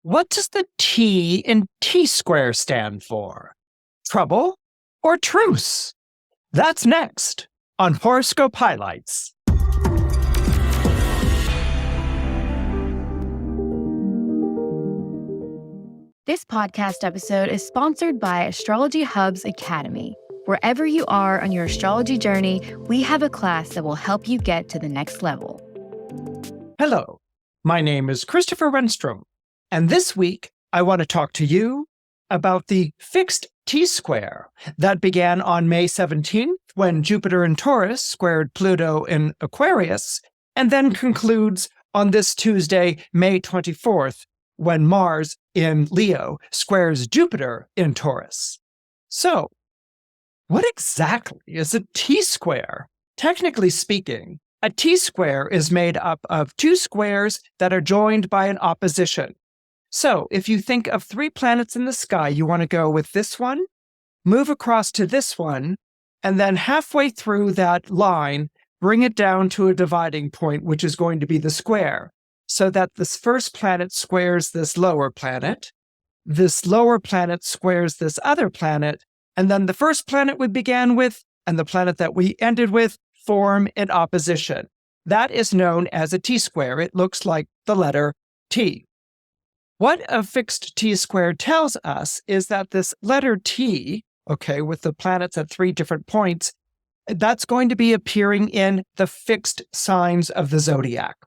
What does the T in T-square stand for? Trouble or truce? That's next on Horoscope Highlights. This podcast episode is sponsored by Astrology Hub's Academy. Wherever you are on your astrology journey, we have a class that will help you get to the next level. Hello, my name is Christopher Renstrom, and this week I want to talk to you about the fixed T-square that began on May 17th when Jupiter in Taurus squared Pluto in Aquarius, and then concludes on this Tuesday, May 24th, when Mars in Leo squares Jupiter in Taurus. So, what exactly is a T-square? Technically speaking, a T-square is made up of two squares that are joined by an opposition. So, if you think of three planets in the sky, you want to go with this one, move across to this one, and then halfway through that line, bring it down to a dividing point, which is going to be the square, so that this first planet squares this lower planet squares this other planet, and then the first planet we began with and the planet that we ended with form in opposition. That is known as a T-square. It looks like the letter T. What a fixed T-square tells us is that this letter T, with the planets at three different points, that's going to be appearing in the fixed signs of the zodiac.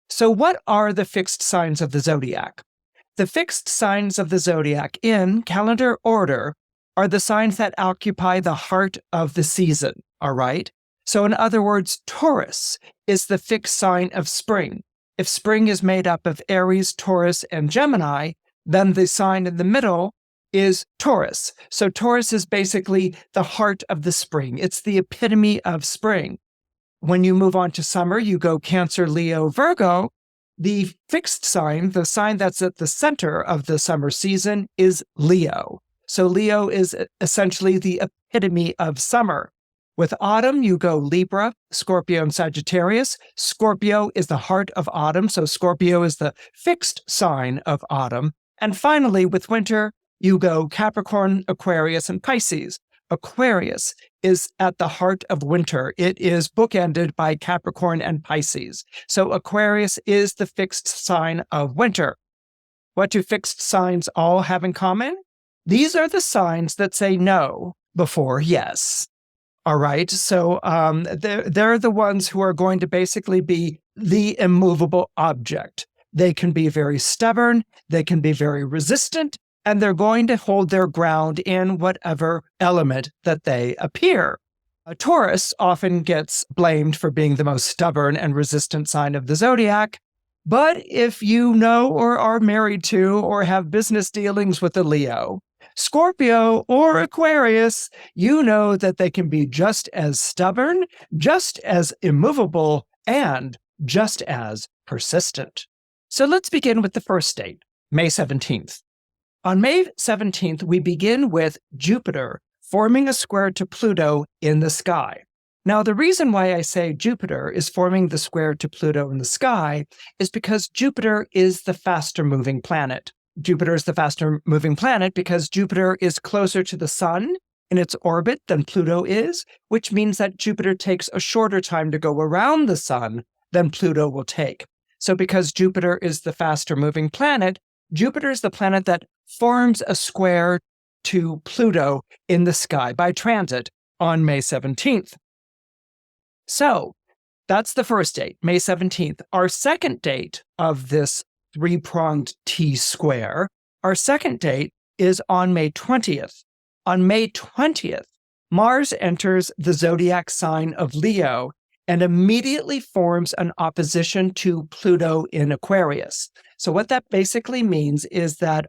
So what are the fixed signs of the zodiac? The fixed signs of the zodiac in calendar order are the signs that occupy the heart of the season, all right? So in other words, Taurus is the fixed sign of spring. If spring is made up of Aries, Taurus, and Gemini, then the sign in the middle is Taurus. So Taurus is basically the heart of the spring. It's the epitome of spring. When you move on to summer, you go Cancer, Leo, Virgo. The fixed sign, the sign that's at the center of the summer season, is Leo. So Leo is essentially the epitome of summer. With autumn, you go Libra, Scorpio, and Sagittarius. Scorpio is the heart of autumn, so Scorpio is the fixed sign of autumn. And finally, with winter, you go Capricorn, Aquarius, and Pisces. Aquarius is at the heart of winter. It is bookended by Capricorn and Pisces. So Aquarius is the fixed sign of winter. What do fixed signs all have in common? These are the signs that say no before yes. All right, so they're the ones who are going to basically be the immovable object. They can be very stubborn, they can be very resistant, and they're going to hold their ground in whatever element that they appear. A Taurus often gets blamed for being the most stubborn and resistant sign of the zodiac, but if you know or are married to or have business dealings with a Leo, Scorpio, or Aquarius, you know that they can be just as stubborn, just as immovable, and just as persistent. So let's begin with the first date, May 17th. On May 17th, we begin with Jupiter forming a square to Pluto in the sky. Now, the reason why I say Jupiter is forming the square to Pluto in the sky is because Jupiter is the faster moving planet. Jupiter is the faster moving planet because Jupiter is closer to the sun in its orbit than Pluto is, which means that Jupiter takes a shorter time to go around the sun than Pluto will take. So because Jupiter is the faster moving planet, Jupiter is the planet that forms a square to Pluto in the sky by transit on May 17th. So that's the first date, May 17th. Our second date of this three-pronged T-square, our second date is on May 20th. On May 20th, Mars enters the zodiac sign of Leo and immediately forms an opposition to Pluto in Aquarius. So what that basically means is that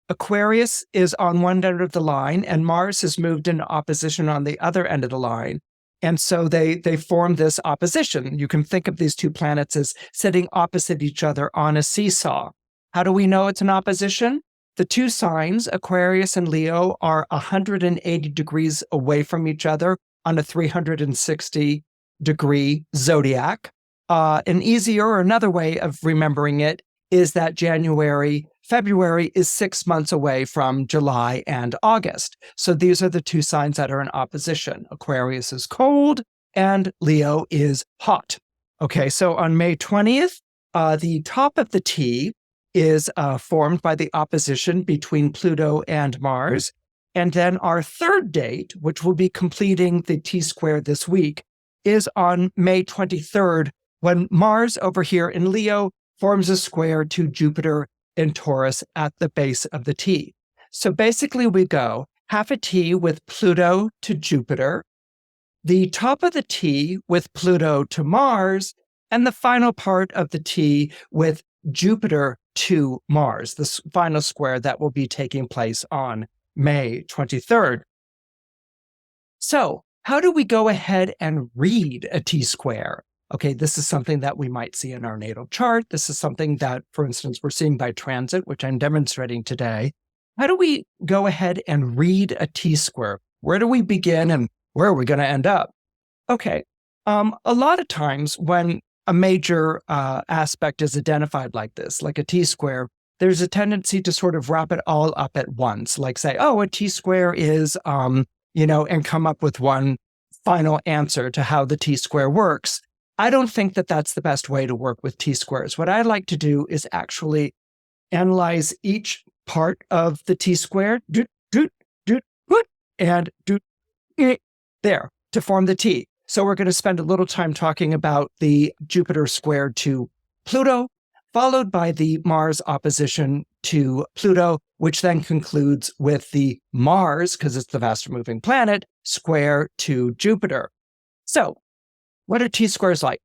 Aquarius is on one end of the line and Mars has moved into opposition on the other end of the line. And so they form this opposition. You can think of these two planets as sitting opposite each other on a seesaw. How do we know it's an opposition? The two signs, Aquarius and Leo, are 180 degrees away from each other on a 360-degree zodiac. An easier or another way of remembering it is that January February is 6 months away from July and August. So these are the two signs that are in opposition. Aquarius is cold and Leo is hot. Okay, so on May 20th, the top of the T is formed by the opposition between Pluto and Mars. And then our third date, which will be completing the T-square this week, is on May 23rd, when Mars over here in Leo forms a square to Jupiter in Taurus at the base of the T. So basically we go half a T with Pluto to Jupiter, the top of the T with Pluto to Mars, and the final part of the T with Jupiter to Mars, the final square that will be taking place on May 23rd. So how do we go ahead and read a T-square? Okay, this is something that we might see in our natal chart. This is something that, for instance, we're seeing by transit, which I'm demonstrating today. How do we go ahead and read a T-square? Where do we begin and where are we going to end up? Okay, a lot of times when a major aspect is identified like this, like a T-square, there's a tendency to sort of wrap it all up at once, like say, oh, a T-square is, and come up with one final answer to how the T-square works. I don't think that that's the best way to work with T-squares. What I like to do is actually analyze each part of the T-square, and there to form the T. So we're going to spend a little time talking about the Jupiter square to Pluto, followed by the Mars opposition to Pluto, which then concludes with the Mars, because it's the faster moving planet, square to Jupiter. So what are T-squares like?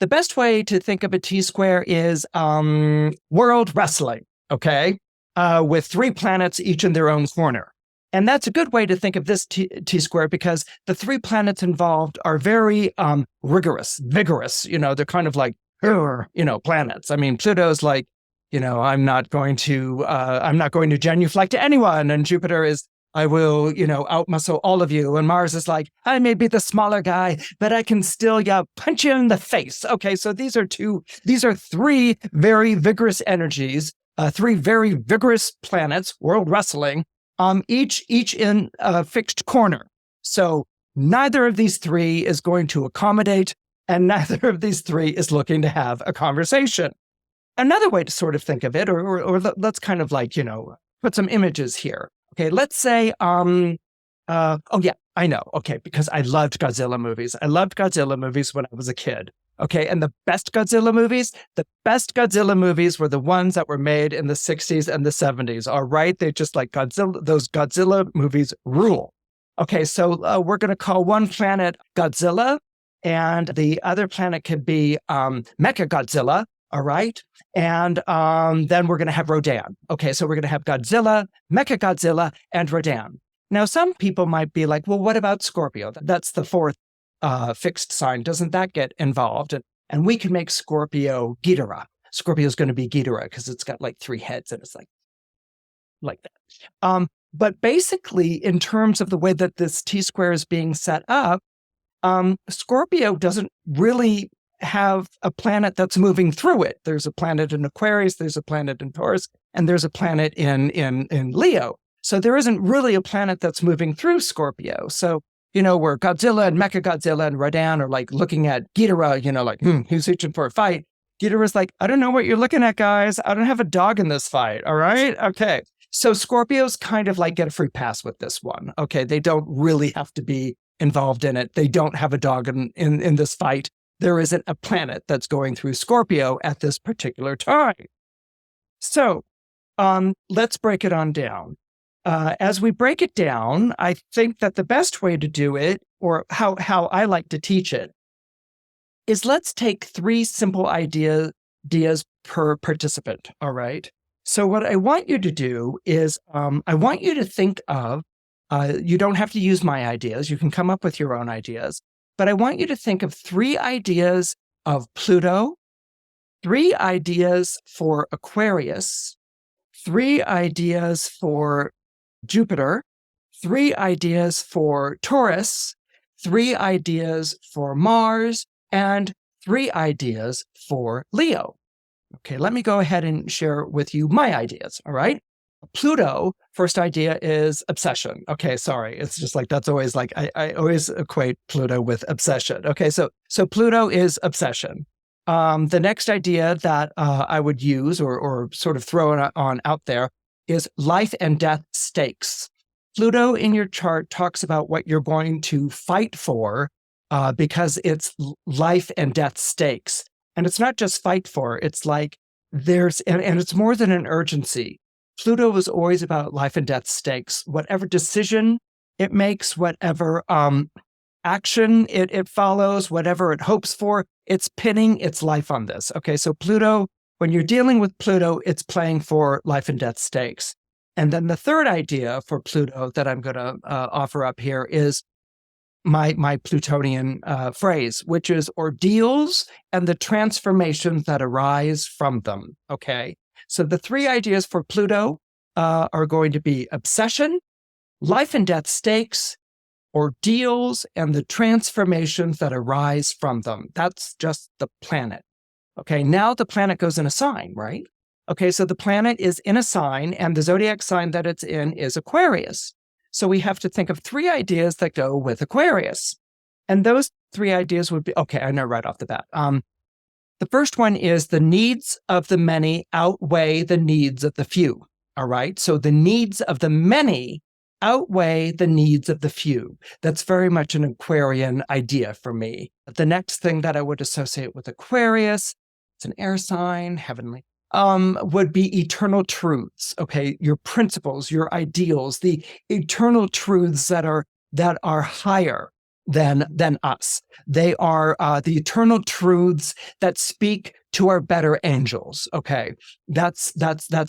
The best way to think of a T-square is world wrestling, okay? With three planets each in their own corner. And that's a good way to think of this T-square because the three planets involved are very vigorous. They're kind of like, planets. I mean, Pluto's like, I'm not going to genuflect to anyone. And Jupiter is, I will, outmuscle all of you. And Mars is like, I may be the smaller guy, but I can still, punch you in the face. Okay, so these are three very vigorous energies, three very vigorous planets, world wrestling, each in a fixed corner. So neither of these three is going to accommodate, and neither of these three is looking to have a conversation. Another way to sort of think of it, or let's kind of like, put some images here. Okay, let's say, I know. Okay, because I loved Godzilla movies. I loved Godzilla movies when I was a kid. Okay, and the best Godzilla movies were the ones that were made in the 60s and the 70s. All right, they just like Godzilla, those Godzilla movies rule. Okay, so we're going to call one planet Godzilla, and the other planet could be Mechagodzilla. All right. And then we're going to have Rodan. Okay, so we're going to have Godzilla, Mechagodzilla, and Rodan. Now, some people might be like, well, what about Scorpio? That's the fourth fixed sign. Doesn't that get involved? And we can make Scorpio Ghidorah. Scorpio is going to be Ghidorah because it's got like three heads and it's like that. But basically, in terms of the way that this T-square is being set up, Scorpio doesn't really have a planet that's moving through it. There's a planet in Aquarius, there's a planet in Taurus, and there's a planet in Leo. So there isn't really a planet that's moving through Scorpio. So, where Godzilla and Mechagodzilla and Rodan are like looking at Ghidorah, who's reaching for a fight? Ghidorah's like, I don't know what you're looking at, guys. I don't have a dog in this fight. All right. Okay. So Scorpios kind of like get a free pass with this one. Okay. They don't really have to be involved in it. They don't have a dog in this fight. There isn't a planet that's going through Scorpio at this particular time. So let's break it on down. As we break it down, I think that the best way to do it, or how I like to teach it, is let's take three simple ideas per participant, all right? So what I want you to do is I want you to think of, you don't have to use my ideas, you can come up with your own ideas, but I want you to think of three ideas of Pluto, three ideas for Aquarius, three ideas for Jupiter, three ideas for Taurus, three ideas for Mars, and three ideas for Leo. Okay, let me go ahead and share with you my ideas, all right? Pluto, first idea is obsession. Okay, sorry. It's just like, that's always like, I always equate Pluto with obsession. Okay, so Pluto is obsession. The next idea that I would use or sort of throw on out there is life and death stakes. Pluto in your chart talks about what you're going to fight for because it's life and death stakes. And it's not just fight for, it's like and it's more than an urgency. Pluto is always about life and death stakes. Whatever decision it makes, whatever action it follows, whatever it hopes for, it's pinning its life on this. Okay, so Pluto, when you're dealing with Pluto, it's playing for life and death stakes. And then the third idea for Pluto that I'm going to offer up here is my Plutonian phrase, which is ordeals and the transformations that arise from them. Okay, so the three ideas for Pluto are going to be obsession, life and death stakes, ordeals, and the transformations that arise from them. That's just the planet. Okay, now the planet goes in a sign, right? Okay, so the planet is in a sign, and the zodiac sign that it's in is Aquarius. So we have to think of three ideas that go with Aquarius. And those three ideas would be, okay, I know right off the bat. The first one is the needs of the many outweigh the needs of the few. All right. So the needs of the many outweigh the needs of the few. That's very much an Aquarian idea for me. The next thing that I would associate with Aquarius, it's an air sign, heavenly, would be eternal truths. Okay. Your principles, your ideals, the eternal truths that are higher than us. They are the eternal truths that speak to our better angels. Okay, that's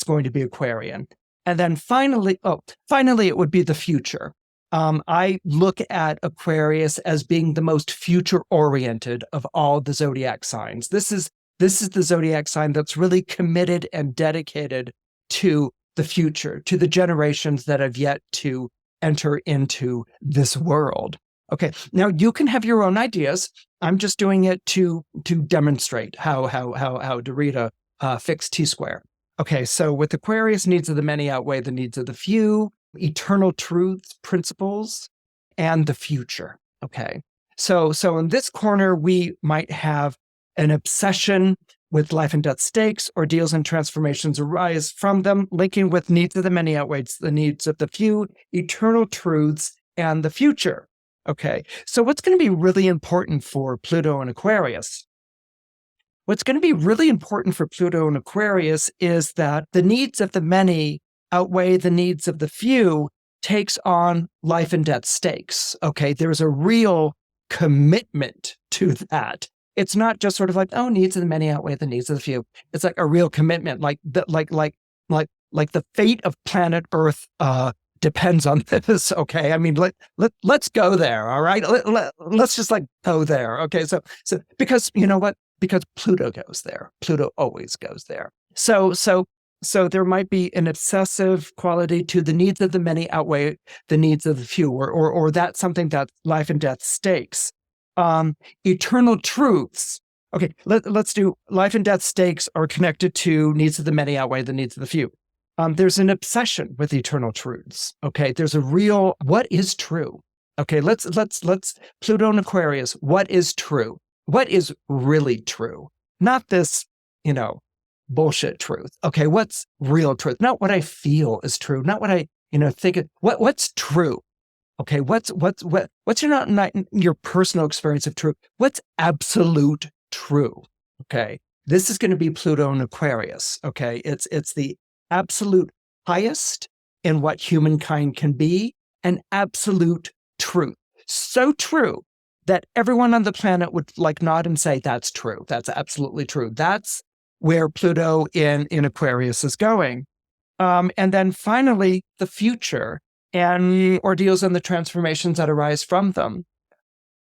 going to be Aquarian. And then finally, it would be the future. I look at Aquarius as being the most future-oriented of all the zodiac signs. This is the zodiac sign that's really committed and dedicated to the future, to the generations that have yet to enter into this world. Okay, now you can have your own ideas. I'm just doing it to demonstrate how to read a fixed T-square. Okay, so with Aquarius, needs of the many outweigh the needs of the few, eternal truths, principles, and the future. Okay, so in this corner, we might have an obsession with life and death stakes, ordeals and transformations arise from them, linking with needs of the many outweighs the needs of the few, eternal truths, and the future. Okay, so what's going to be really important for Pluto and Aquarius? What's going to be really important for Pluto and Aquarius is that the needs of the many outweigh the needs of the few takes on life and death stakes. Okay, there's a real commitment to that. It's not just sort of like, oh, needs of the many outweigh the needs of the few. It's like a real commitment, like the fate of planet Earth depends on this. Okay, I mean, let's go there. All right, let's just like go there. Okay, so because you know what? Because Pluto goes there. Pluto always goes there. So there might be an obsessive quality to the needs of the many outweigh the needs of the few, or that's something that life and death stakes. Eternal truths. Okay, let's do life and death stakes are connected to needs of the many outweigh the needs of the few. There's an obsession with eternal truths. Okay, there's a real what is true. Okay, let's Pluto and Aquarius. What is true? What is really true? Not this, bullshit truth. Okay, what's real truth? Not what I feel is true. Not what I, think. What's true? Okay, what's your personal experience of truth? What's absolute true? Okay, this is going to be Pluto and Aquarius. Okay, it's the absolute highest in what humankind can be, and absolute truth. So true that everyone on the planet would like nod and say, that's true. That's absolutely true. That's where Pluto in Aquarius is going. And then finally, the future and ordeals and the transformations that arise from them.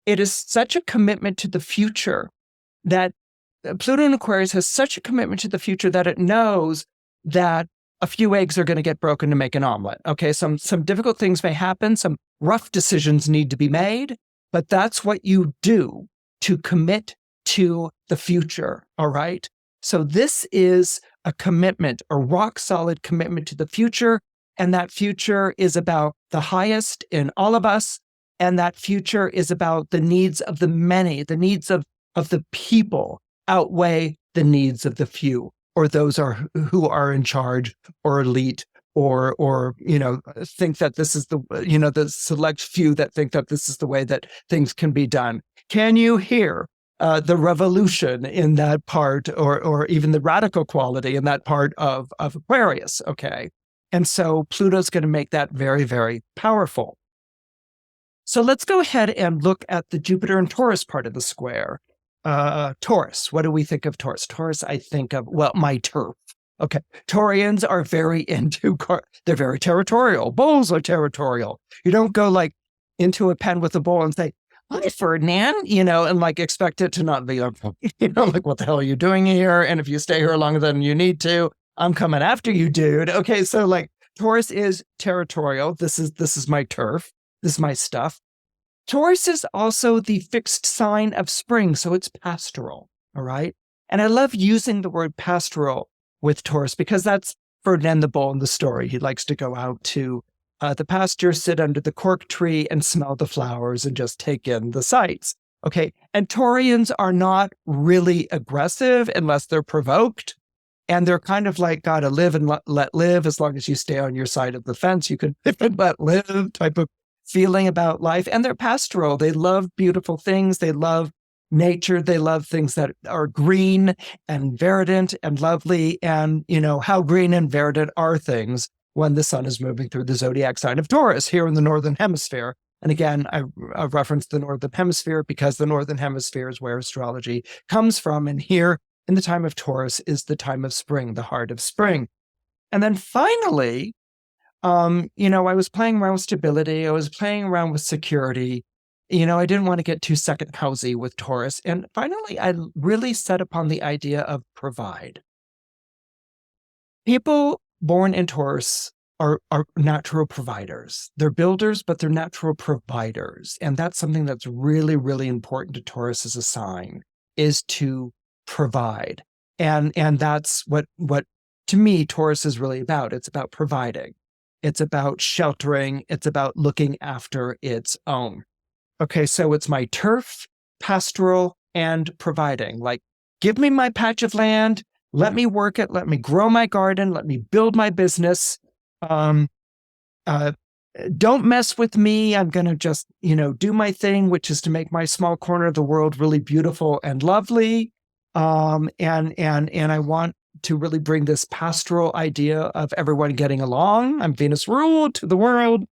It is such a commitment to the future that Pluto in Aquarius has such a commitment to the future that it knows that a few eggs are going to get broken to make an omelet. Okay, some difficult things may happen. Some rough decisions need to be made, but that's what you do to commit to the future. All right. So this is a commitment, a rock solid commitment to the future. And that future is about the highest in all of us. And that future is about the needs of the many, the needs of the people outweigh the needs of the few, or those who are in charge or elite, or think that this is the select few that think that this is the way that things can be done. Can you hear the revolution in that part, or even the radical quality in that part of Aquarius? Okay. And so Pluto's going to make that very, very powerful. So let's go ahead and look at the Jupiter and Taurus part of the square. Taurus, what do we think of Taurus? Taurus, I think of, my turf. Okay. Taurians are very they're very territorial. Bulls are territorial. You don't go into a pen with a bull and say, "Hi, Ferdinand," and expect it to not be, what the hell are you doing here? And if you stay here longer than you need to, I'm coming after you, dude. Okay. So Taurus is territorial. This is my turf. This is my stuff. Taurus is also the fixed sign of spring, so it's pastoral, all right? And I love using the word pastoral with Taurus because that's Ferdinand the Bull in the story. He likes to go out to the pasture, sit under the cork tree and smell the flowers and just take in the sights, okay? And Taurians are not really aggressive unless they're provoked. And they're kind of gotta live and let live. As long as you stay on your side of the fence, you can live and let live type of feeling about life. And they're pastoral. They love beautiful things. They love nature. They love things that are green and verdant and lovely. And, how green and verdant are things when the sun is moving through the zodiac sign of Taurus here in the Northern Hemisphere. And again, I referenced the Northern Hemisphere because the Northern Hemisphere is where astrology comes from. And here in the time of Taurus is the time of spring, the heart of spring. And then finally, I was playing around with stability. I was playing around with security. I didn't want to get too second housey with Taurus. And finally, I really set upon the idea of provide. People born in Taurus are natural providers. They're builders, but they're natural providers. And that's something that's really, really important to Taurus as a sign, is to provide. And that's what to me Taurus is really about. It's about providing. It's about sheltering. It's about looking after its own. Okay, so it's my turf, pastoral, and providing. Give me my patch of land. Let me work it. Let me grow my garden. Let me build my business. Don't mess with me. I'm going to just, do my thing, which is to make my small corner of the world really beautiful and lovely. And I want to really bring this pastoral idea of everyone getting along. I'm Venus ruled to the world,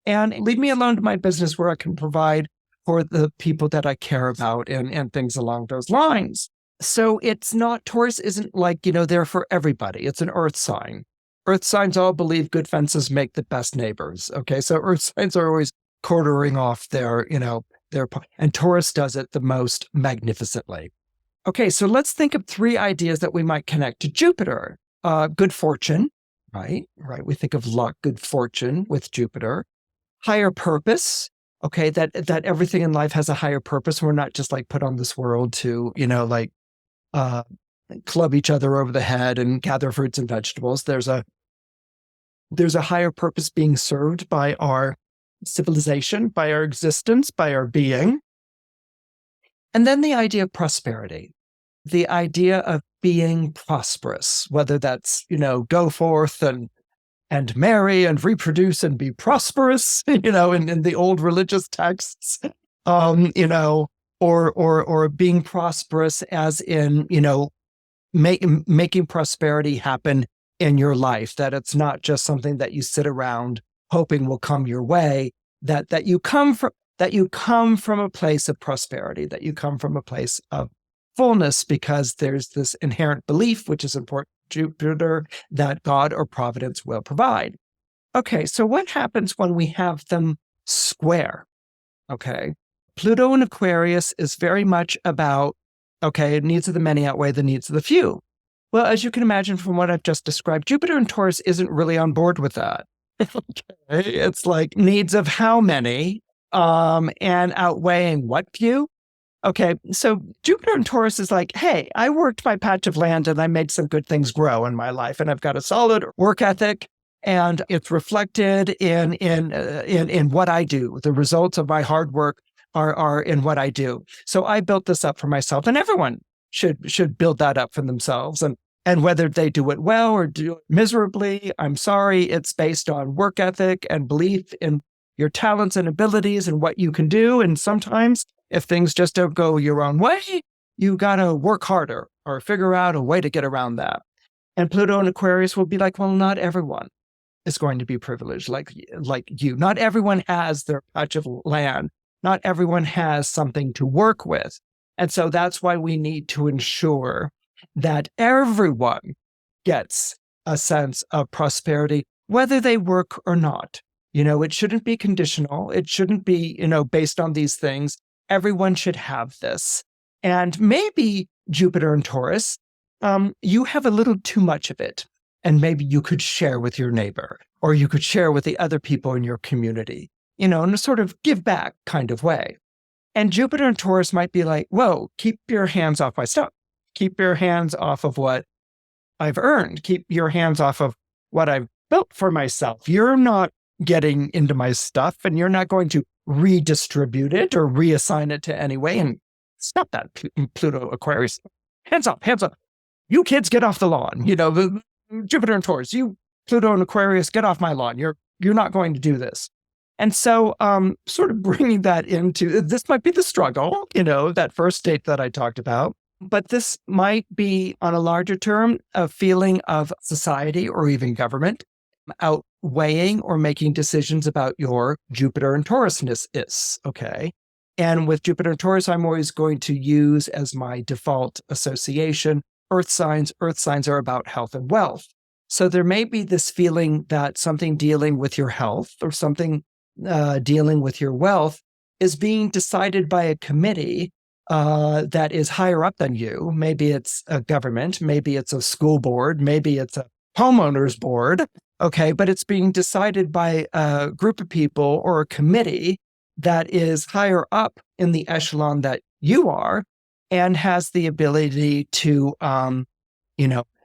and leave me alone to my business where I can provide for the people that I care about and things along those lines. So it's not, Taurus isn't there for everybody. It's an earth sign. Earth signs all believe good fences make the best neighbors. Okay. So earth signs are always quartering off their, and Taurus does it the most magnificently. Okay, so let's think of 3 ideas that we might connect to Jupiter. Good fortune, right? We think of luck, good fortune with Jupiter. Higher purpose, okay, that everything in life has a higher purpose. We're not just put on this world to, club each other over the head and gather fruits and vegetables. There's a higher purpose being served by our civilization, by our existence, by our being. And then the idea of prosperity, the idea of being prosperous, whether that's, go forth and marry and reproduce and be prosperous, in the old religious texts, or being prosperous as in, making prosperity happen in your life, that it's not just something that you sit around hoping will come your way, that you come from a place of prosperity, that you come from a place of fullness, because there's this inherent belief, which is important to Jupiter, that God or Providence will provide. Okay, so what happens when we have them square? Okay, Pluto in Aquarius is very much about, needs of the many outweigh the needs of the few. Well, as you can imagine from what I've just described, Jupiter in Taurus isn't really on board with that. Okay, it's needs of how many, and outweighing what few? Okay, so Jupiter in Taurus is like, hey, I worked my patch of land and I made some good things grow in my life, and I've got a solid work ethic, and it's reflected in what I do. The results of my hard work are in what I do. So I built this up for myself, and everyone should build that up for themselves. And whether they do it well or do it miserably, I'm sorry, it's based on work ethic and belief in your talents and abilities and what you can do. And sometimes if things just don't go your own way, you got to work harder or figure out a way to get around that. And Pluto in Aquarius will be like, well, not everyone is going to be privileged like you. Not everyone has their patch of land. Not everyone has something to work with. And so that's why we need to ensure that everyone gets a sense of prosperity, whether they work or not. It shouldn't be conditional. It shouldn't be, based on these things. Everyone should have this. And maybe Jupiter and Taurus, you have a little too much of it. And maybe you could share with your neighbor, or you could share with the other people in your community, in a sort of give back kind of way. And Jupiter and Taurus might be like, whoa, keep your hands off my stuff. Keep your hands off of what I've earned. Keep your hands off of what I've built for myself. You're not getting into my stuff, and you're not going to redistribute it or reassign it to any way. And stop that, Pluto Aquarius. Hands up, hands up. You kids get off the lawn. Jupiter and Taurus, you Pluto and Aquarius, get off my lawn. You're not going to do this. And so sort of bringing that into, this might be the struggle, that first state that I talked about. But this might be, on a larger term, a feeling of society or even government outweighing or making decisions about your Jupiter and Taurusness, okay? And with Jupiter and Taurus, I'm always going to use as my default association earth signs. Earth signs are about health and wealth. So there may be this feeling that something dealing with your health or something dealing with your wealth is being decided by a committee that is higher up than you. Maybe it's a government, maybe it's a school board, maybe it's a homeowners board, okay, but it's being decided by a group of people or a committee that is higher up in the echelon that you are and has the ability to,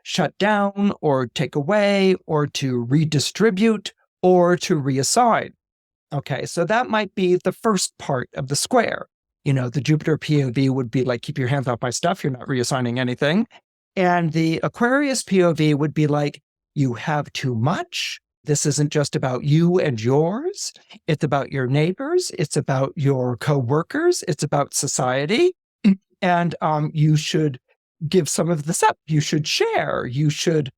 shut down or take away or to redistribute or to reassign. Okay, so that might be the first part of the square. The Jupiter POV would be like, keep your hands off my stuff. You're not reassigning anything. And the Aquarius POV would be like, you have too much. This isn't just about you and yours. It's about your neighbors. It's about your coworkers. It's about society. And you should give some of this up. You should share. You should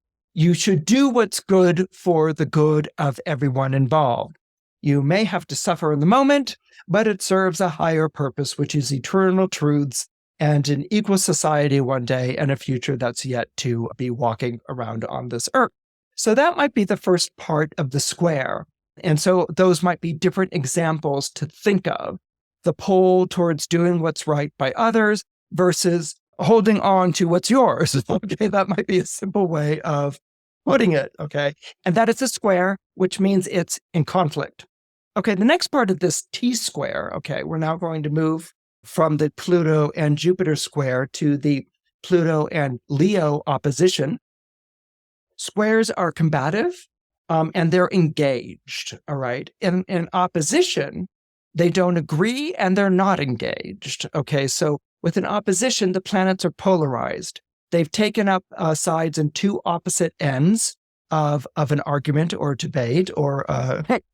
do what's good for the good of everyone involved. You may have to suffer in the moment, but it serves a higher purpose, which is eternal truths and an equal society one day and a future that's yet to be walking around on this earth. So that might be the first part of the square. And so those might be different examples to think of. The pull towards doing what's right by others versus holding on to what's yours. Okay, that might be a simple way of putting it, okay? And that is a square, which means it's in conflict. Okay, the next part of this T-square, okay, we're now going to move from the Pluto and Jupiter square to the Pluto and Leo opposition. Squares are combative and they're engaged, all right? In opposition, they don't agree and they're not engaged, okay? So with an opposition, the planets are polarized. They've taken up sides in two opposite ends of an argument or debate or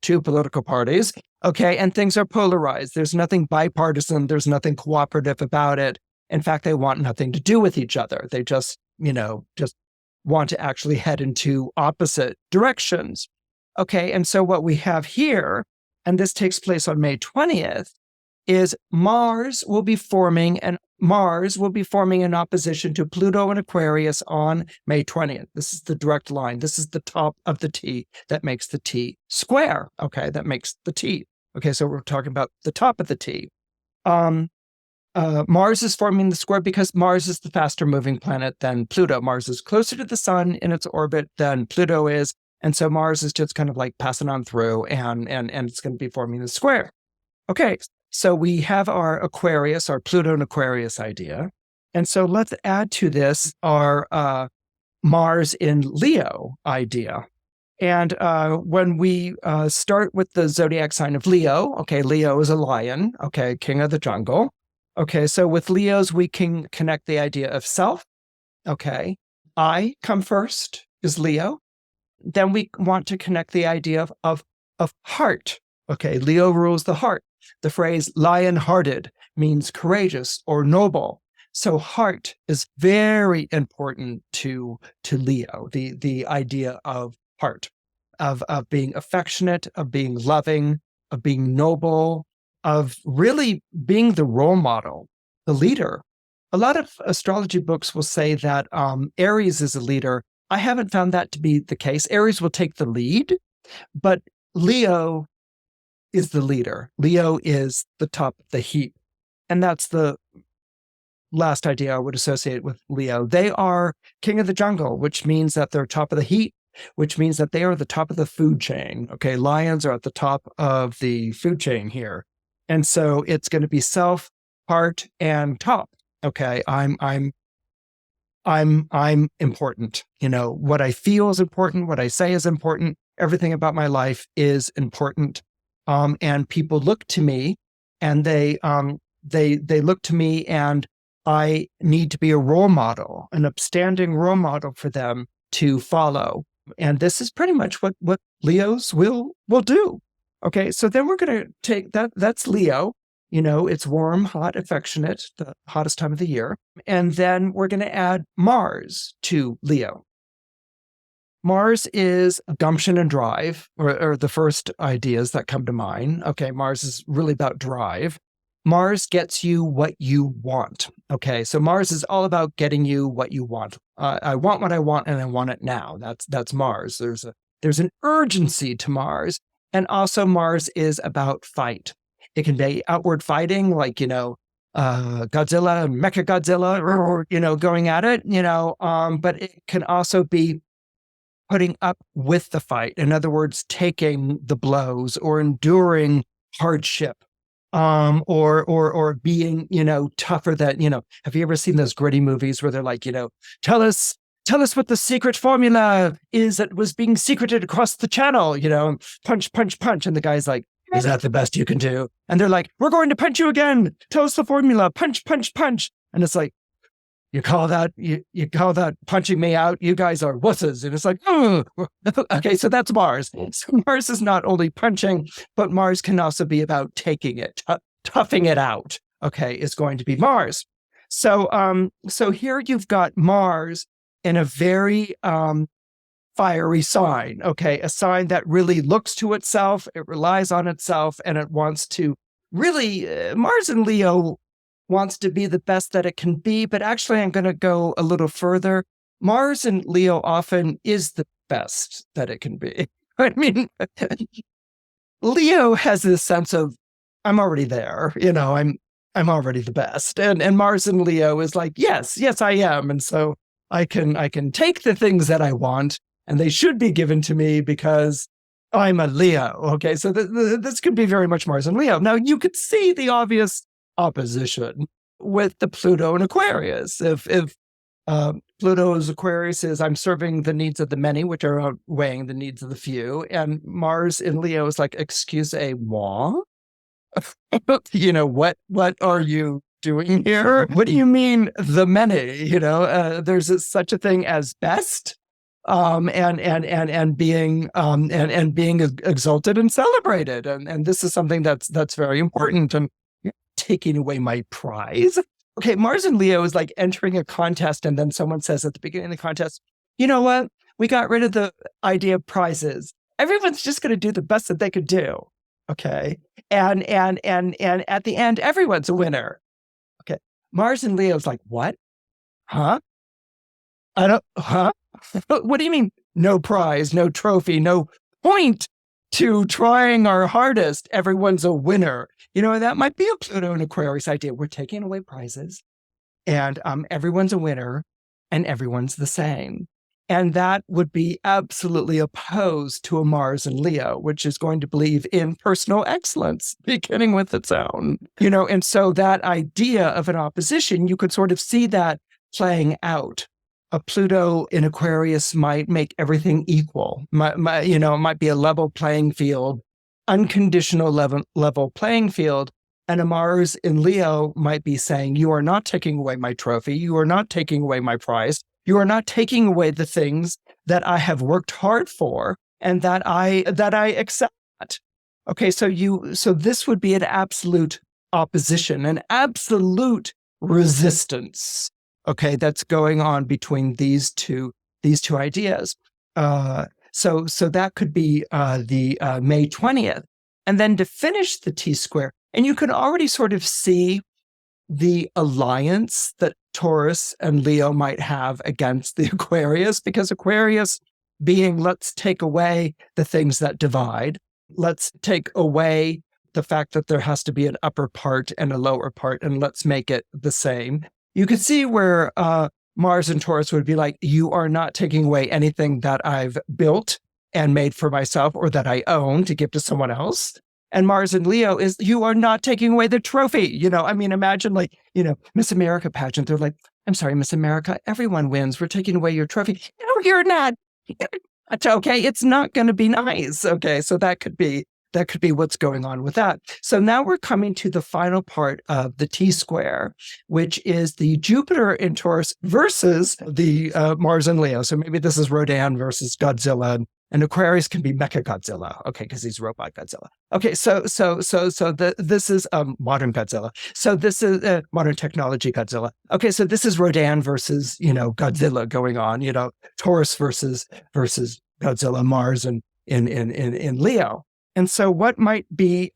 two political parties, okay? And things are polarized. There's nothing bipartisan. There's nothing cooperative about it. In fact, they want nothing to do with each other. They just want to actually head into opposite directions. Okay, and so what we have here, and this takes place on May 20th, is Mars will be forming an opposition to Pluto and Aquarius on May 20th. This is the direct line. This is the top of the T that makes the T square. Okay, that makes the T. Okay, so we're talking about the top of the T. Mars is forming the square because Mars is the faster moving planet than Pluto. Mars is closer to the sun in its orbit than Pluto is. And so Mars is just kind of like passing on through and it's going to be forming the square. Okay, So we have our Aquarius, our Pluto and Aquarius idea. And so let's add to this our Mars in Leo idea. And when we start with the zodiac sign of Leo, okay, Leo is a lion, okay, king of the jungle. Okay, so with Leos, we can connect the idea of self. Okay, I come first is Leo. Then we want to connect the idea of heart. Okay, Leo rules the heart. The phrase lion-hearted means courageous or noble. So heart is very important to Leo, the idea of heart, of being affectionate, of being loving, of being noble, of really being the role model, the leader. A lot of astrology books will say that Aries is a leader. I haven't found that to be the case. Aries will take the lead, but Leo is the leader. Leo is the top of the heap. And that's the last idea I would associate with Leo. They are king of the jungle, which means that they're top of the heap, which means that they are the top of the food chain. Okay, lions are at the top of the food chain here. And so it's going to be self, heart, and top. Okay, I'm important. You know, what I feel is important, what I say is important, everything about my life is important. And people look to me and they look to me, and I need to be a role model, an upstanding role model for them to follow. And this is pretty much what Leos will do. Okay, so then we're going to take that's Leo. You know, it's warm, hot, affectionate, the hottest time of the year. And then we're going to add Mars to Leo. Mars is gumption and drive, or the first ideas that come to mind. Okay, Mars is really about drive. Mars gets you what you want. Okay, so Mars is all about getting you what you want. I want what I want, and I want it now. That's Mars. There's an urgency to Mars, and also Mars is about fight. It can be outward fighting, like Godzilla and Mechagodzilla, or going at it. But it can also be putting up with the fight. In other words, taking the blows or enduring hardship. Or being, tougher than, have you ever seen those gritty movies where they're like, tell us what the secret formula is that was being secreted across the channel, punch, punch, punch. And the guy's like, is that the best you can do? And they're like, we're going to punch you again. Tell us the formula, punch, punch, punch. And it's like, you call that punching me out? You guys are wusses. And it's like, oh, okay, so that's Mars. So Mars is not only punching, but Mars can also be about taking it, toughing it out. Okay, is going to be Mars. So here you've got Mars in a very fiery sign. Okay, a sign that really looks to itself, it relies on itself, and it wants to really, Mars in Leo wants to be the best that it can be, but actually I'm going to go a little further. Mars in Leo often is the best that it can be. I mean, Leo has this sense of, I'm already there, I'm already the best. And Mars in Leo is like, yes, I am. And so I can take the things that I want, and they should be given to me because I'm a Leo. Okay, so this could be very much Mars in Leo. Now you could see the obvious opposition with the Pluto and Aquarius. If Pluto's Aquarius is, I'm serving the needs of the many, which are outweighing the needs of the few, and Mars in Leo is like, excusez-moi? What are you doing here? What do you mean the many? There's such a thing as best, and being exalted and celebrated, and this is something that's very important. And taking away my prize. Okay, Mars in Leo is like entering a contest, and then someone says at the beginning of the contest, you know what? We got rid of the idea of prizes. Everyone's just going to do the best that they could do. Okay, and at the end, everyone's a winner. Okay, Mars in Leo is like, what? Huh? What do you mean? No prize, no trophy, no point to trying our hardest. Everyone's a winner. That might be a Pluto and Aquarius idea. We're taking away prizes, and everyone's a winner, and everyone's the same. And that would be absolutely opposed to a Mars in Leo, which is going to believe in personal excellence, beginning with its own, and so that idea of an opposition, you could sort of see that playing out. A Pluto in Aquarius might make everything equal. It might be a level playing field, unconditional level playing field. And a Mars in Leo might be saying, you are not taking away my trophy. You are not taking away my prize. You are not taking away the things that I have worked hard for and that I accept. Okay, so this would be an absolute opposition, an absolute resistance. Okay, that's going on between these two ideas. So that could be the May 20th. And then to finish the T-square, and you can already sort of see the alliance that Taurus and Leo might have against the Aquarius, because Aquarius being, let's take away the things that divide. Let's take away the fact that there has to be an upper part and a lower part, and let's make it the same. You could see where Mars and Taurus would be like, you are not taking away anything that I've built and made for myself or that I own to give to someone else. And Mars and Leo is, you are not taking away the trophy. Imagine Miss America pageant. They're like, I'm sorry, Miss America, everyone wins. We're taking away your trophy. No, you're not. Okay, it's not going to be nice. Okay, so that could be what's going on with that. So now we're coming to the final part of the T-square, which is the Jupiter in Taurus versus the Mars and Leo. So maybe this is Rodan versus Godzilla, and Aquarius can be Mecha Godzilla, okay, because he's robot Godzilla. Okay, so this is modern Godzilla. So this is modern technology Godzilla. Okay, so this is Rodan versus Godzilla going on. Taurus versus Godzilla, Mars and in Leo. And so what might be,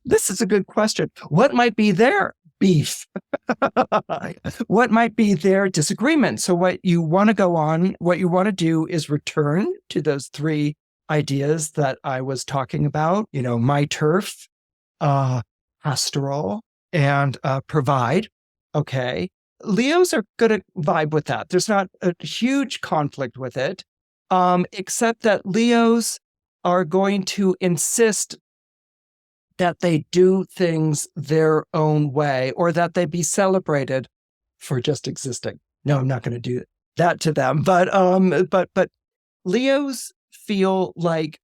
this is a good question. What might be their beef? What might be their disagreement? So what you want to do is return to those three ideas that I was talking about, my turf, pastoral, and provide. Okay. Leos are going to vibe with that. There's not a huge conflict with it, except that Leos are going to insist that they do things their own way, or that they be celebrated for just existing. No, I'm not going to do that to them. But Leos feel like,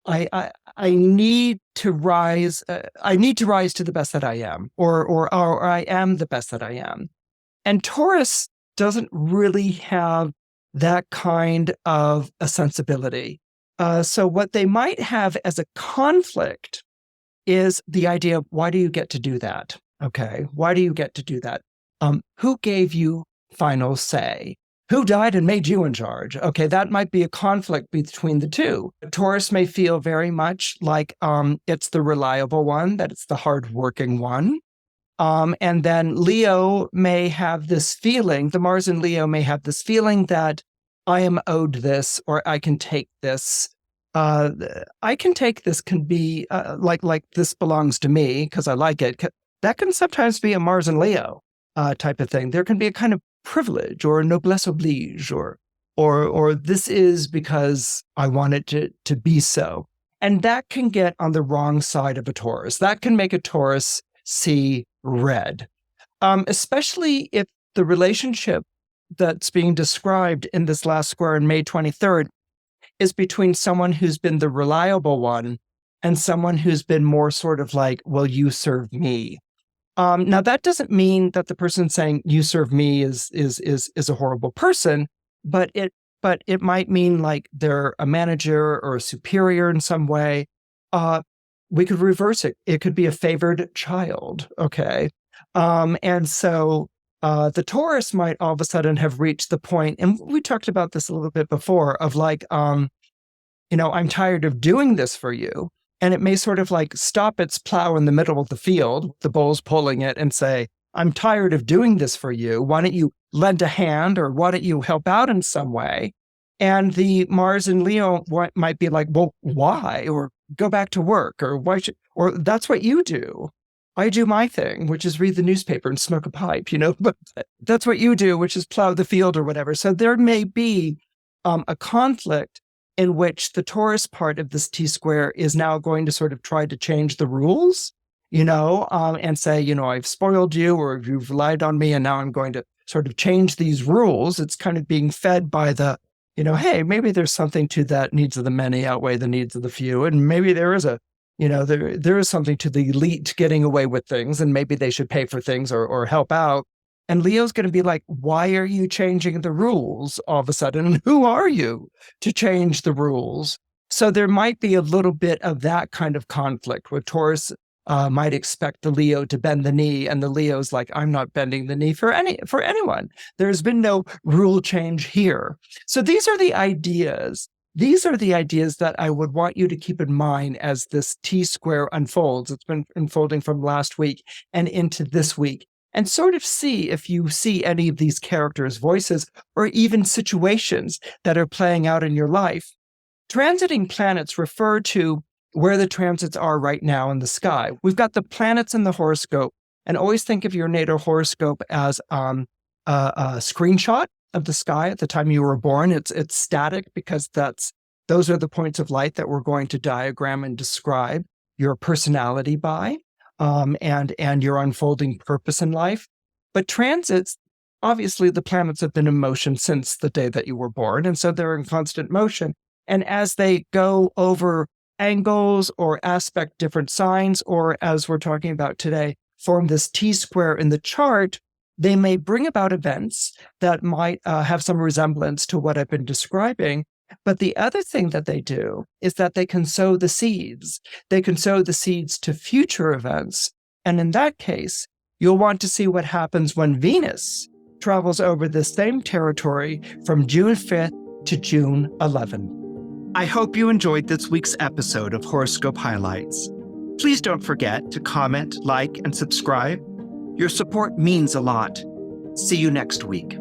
I need to rise. I need to rise to the best that I am, or I am the best that I am. And Taurus doesn't really have that kind of a sensibility. So what they might have as a conflict is the idea of, why do you get to do that? Okay, why do you get to do that? Who gave you final say? Who died and made you in charge? Okay, that might be a conflict between the two. Taurus may feel very much like it's the reliable one, that it's the hardworking one. And then Leo may have this feeling, the Mars in Leo may have this feeling that I am owed this, or I can take this. I can take this can be like this belongs to me because I like it. That can sometimes be a Mars and Leo type of thing. There can be a kind of privilege or noblesse oblige, or this is because I want it to be so. And that can get on the wrong side of a Taurus. That can make a Taurus see red, especially if the relationship that's being described in this last square on May 23rd is between someone who's been the reliable one and someone who's been more sort of like, well, you serve me. Now that doesn't mean that the person saying you serve me is a horrible person, but it might mean like they're a manager or a superior in some way. We could reverse it. It could be a favored child. Okay. And so the Taurus might all of a sudden have reached the point, and we talked about this a little bit before, of like, I'm tired of doing this for you. And it may sort of like stop its plow in the middle of the field, the bulls pulling it, and say, I'm tired of doing this for you. Why don't you lend a hand, or why don't you help out in some way? And the Mars and Leo might be like, well, why? Or go back to work, or why should, or that's what you do. I do my thing, which is read the newspaper and smoke a pipe, but that's what you do, which is plow the field or whatever. So there may be a conflict in which the Taurus part of this T-square is now going to sort of try to change the rules, and say, I've spoiled you or you've relied on me and now I'm going to sort of change these rules. It's kind of being fed by the, hey, maybe there's something to that needs of the many outweigh the needs of the few. And maybe there is there is something to the elite getting away with things and maybe they should pay for things or help out. And Leo's going to be like, why are you changing the rules all of a sudden? And who are you to change the rules? So there might be a little bit of that kind of conflict where Taurus might expect the Leo to bend the knee, and the Leo's like, I'm not bending the knee for anyone. There's been no rule change here. So these are the ideas. These are the ideas that I would want you to keep in mind as this T-square unfolds. It's been unfolding from last week and into this week. And sort of see if you see any of these characters' voices or even situations that are playing out in your life. Transiting planets refer to where the transits are right now in the sky. We've got the planets in the horoscope, and always think of your natal horoscope as a screenshot of the sky at the time you were born. It's static because those are the points of light that we're going to diagram and describe your personality by, and your unfolding purpose in life. But transits, obviously the planets have been in motion since the day that you were born, and so they're in constant motion. And as they go over angles or aspect different signs, or as we're talking about today, form this T-square in the chart, they may bring about events that might have some resemblance to what I've been describing. But the other thing that they do is that they can sow the seeds. They can sow the seeds to future events. And in that case, you'll want to see what happens when Venus travels over the same territory from June 5th to June 11th. I hope you enjoyed this week's episode of Horoscope Highlights. Please don't forget to comment, like, and subscribe. Your support means a lot. See you next week.